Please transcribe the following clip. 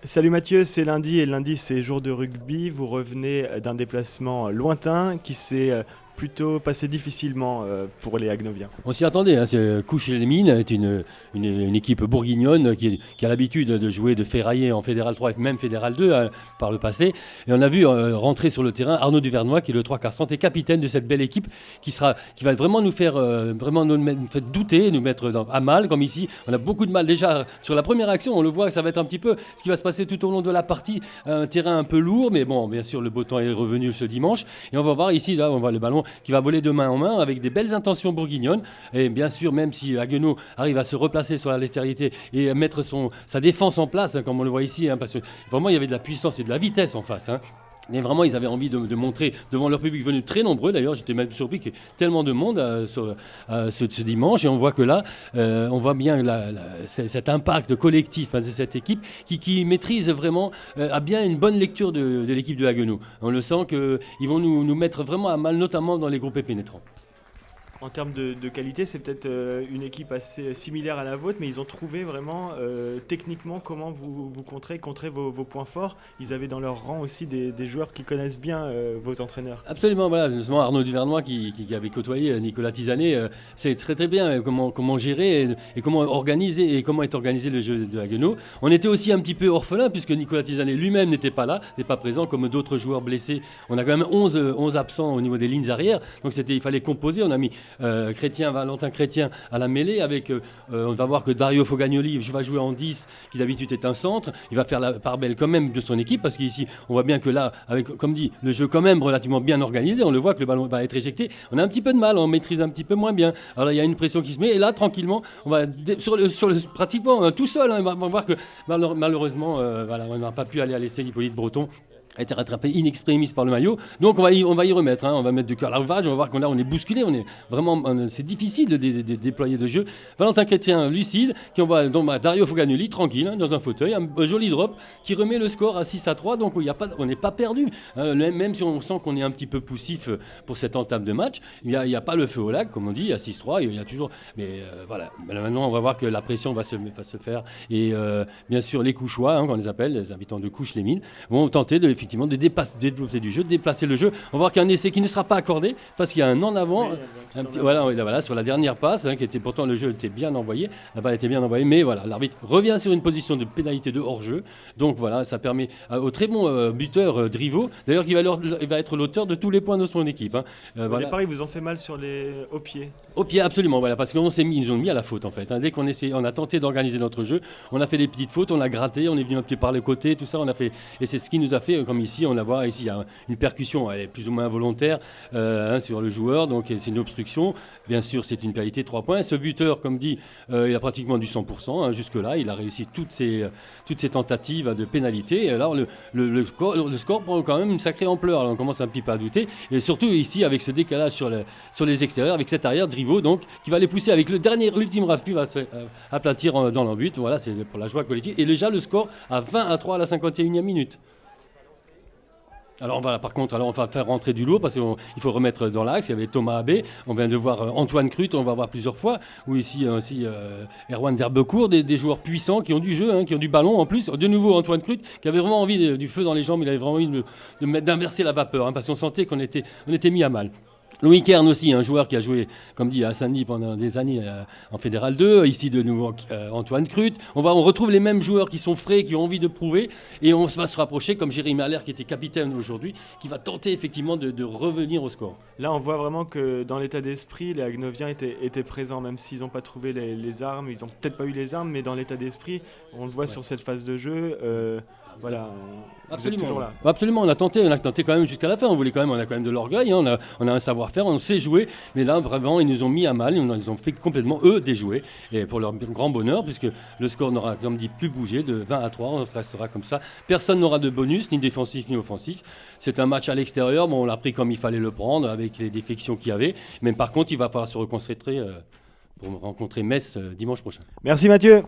Salut Mathieu, c'est lundi et lundi c'est jour de rugby. Vous revenez d'un déplacement lointain qui s'est plutôt passé difficilement pour les Agnoviens. On s'y attendait, hein. Couche-les-Mines est une équipe bourguignonne qui a l'habitude de jouer, de ferrailler en Fédéral 3 et même Fédéral 2 hein, par le passé. Et on a vu rentrer sur le terrain Arnaud Duvernois, qui est le 3/4 centre et capitaine de cette belle équipe qui va vraiment nous faire nous faire douter, nous mettre à mal, comme ici. On a beaucoup de mal déjà sur la première action. On le voit que ça va être un petit peu ce qui va se passer tout au long de la partie. Un terrain un peu lourd, mais bon, bien sûr, le beau temps est revenu ce dimanche. Et on va voir ici, là, on voit le ballon qui va voler de main en main avec des belles intentions bourguignonnes. Et bien sûr, même si Haguenau arrive à se replacer sur la latéralité et mettre sa défense en place, hein, comme on le voit ici, hein, parce que vraiment il y avait de la puissance et de la vitesse en face. Hein. Mais vraiment, ils avaient envie de montrer devant leur public venu très nombreux. D'ailleurs, j'étais même surpris qu'il y ait tellement de monde ce dimanche. Et on voit que là, on voit bien cet impact collectif hein, de cette équipe qui maîtrise vraiment, a bien une bonne lecture de l'équipe de Haguenau. On le sent qu'ils vont nous mettre vraiment à mal, notamment dans les groupes pénétrants. En termes de qualité, c'est peut-être une équipe assez similaire à la vôtre, mais ils ont trouvé vraiment techniquement comment vous contrer vos points forts. Ils avaient dans leur rang aussi des joueurs qui connaissent bien vos entraîneurs. Absolument, voilà, justement Arnaud Duvernois qui avait côtoyé Nicolas Tisanet, c'est très très bien comment gérer et comment organiser et comment est organisé le jeu de Haguenau. On était aussi un petit peu orphelin puisque Nicolas Tisanet lui-même n'était pas là, n'était pas présent comme d'autres joueurs blessés. On a quand même 11 absents au niveau des lignes arrière, donc il fallait composer. On a mis Valentin Chrétien à la mêlée avec, on va voir que Dario Fogagnoli va jouer en 10 qui d'habitude est un centre. Il va faire la part belle quand même de son équipe parce qu'ici on voit bien que là, avec comme dit, le jeu quand même relativement bien organisé, on le voit que le ballon va être éjecté. On a un petit peu de mal, on maîtrise un petit peu moins bien. Alors là, il y a une pression qui se met et là tranquillement, on va pratiquement tout seul. Hein, on va voir que malheureusement, voilà, on n'a pas pu aller à l'essai d'Hippolyte Breton a été rattrapé in extremis par le maillot. Donc on va y remettre, hein. On va mettre du cœur à l'ouvrage, on va voir qu'on on est bousculé, c'est difficile de déployer de jeu. Valentin Chrétien lucide, qui envoie donc Dario Fogagnoli tranquille hein, dans un fauteuil, un joli drop qui remet le score à 6-3, donc on n'est pas perdu. Même si on sent qu'on est un petit peu poussif pour cette entame de match, il n'y a pas le feu au lac, comme on dit, à 6-3, il y a toujours... Mais voilà, maintenant on va voir que la pression va se faire. Et bien sûr les Couchois, hein, qu'on les appelle, les habitants de Couche-les-Mines, vont tenter effectivement de développer du jeu, de déplacer le jeu. On va voir qu'il y a un essai qui ne sera pas accordé parce qu'il y a un en avant, voilà, sur la dernière passe, hein, qui était pourtant le jeu était bien envoyé, la balle était bien envoyée, mais voilà, l'arbitre revient sur une position de pénalité de hors-jeu. Donc voilà, ça permet au très bon buteur Drivo, d'ailleurs il va être l'auteur de tous les points de son équipe. Hein. Au départ, ils vous ont fait mal au pied. Au pied, absolument, voilà, parce qu'ils nous ont mis à la faute en fait. Hein. Dès on a tenté d'organiser notre jeu, on a fait des petites fautes, on a gratté, on est venu un petit peu par le côté, tout ça, on a fait, et c'est ce qui nous a fait comme ici, on la voit ici, il y a une percussion, elle est plus ou moins volontaire hein, sur le joueur, donc c'est une obstruction. Bien sûr, c'est une pénalité 3 points. Ce buteur, comme dit, il a pratiquement du 100%. Hein, jusque-là, il a réussi toutes ses tentatives de pénalité. Et alors, le score prend quand même une sacrée ampleur. Alors, on commence un petit peu à douter. Et surtout ici, avec ce décalage sur les extérieurs, avec cet arrière Drivo, donc, qui va les pousser avec le dernier ultime rafut, va se aplatir dans l'embut. Voilà, c'est pour la joie collective. Et déjà, le score à 20-3 à la 51e minute. Alors par contre, on va faire rentrer du lourd parce qu'il faut remettre dans l'axe. Il y avait Thomas Abbé, on vient de voir Antoine Crut, on va voir plusieurs fois. Ou ici aussi Erwan Derbecourt, des joueurs puissants qui ont du jeu, hein, qui ont du ballon en plus. De nouveau Antoine Crut qui avait vraiment envie du feu dans les jambes, il avait vraiment envie d'inverser la vapeur hein, parce qu'on sentait qu'on était mis à mal. Louis Kern aussi, un joueur qui a joué, comme dit, à Saint-Denis pendant des années en Fédéral 2. Ici, de nouveau, Antoine Crut. On retrouve les mêmes joueurs qui sont frais, qui ont envie de prouver. Et on va se rapprocher, comme Jérémy Allaire, qui était capitaine aujourd'hui, qui va tenter effectivement de revenir au score. Là, on voit vraiment que dans l'état d'esprit, les Agnoviens étaient présents, même s'ils n'ont pas trouvé les armes. Ils n'ont peut-être pas eu les armes, mais dans l'état d'esprit, on le voit sur cette phase de jeu. Voilà, absolument. Toujours là. Absolument, on a tenté quand même jusqu'à la fin. On a quand même de l'orgueil, hein, on a un savoir-faire, on sait jouer. Mais là, vraiment, ils nous ont mis à mal, ils ont fait complètement eux déjouer. Et pour leur grand bonheur, puisque le score n'aura, comme dit, plus bougé de 20-3, on restera comme ça. Personne n'aura de bonus, ni défensif ni offensif. C'est un match à l'extérieur, bon, on l'a pris comme il fallait le prendre, avec les défections qu'il y avait. Mais par contre, il va falloir se reconcentrer pour rencontrer Metz dimanche prochain. Merci Mathieu.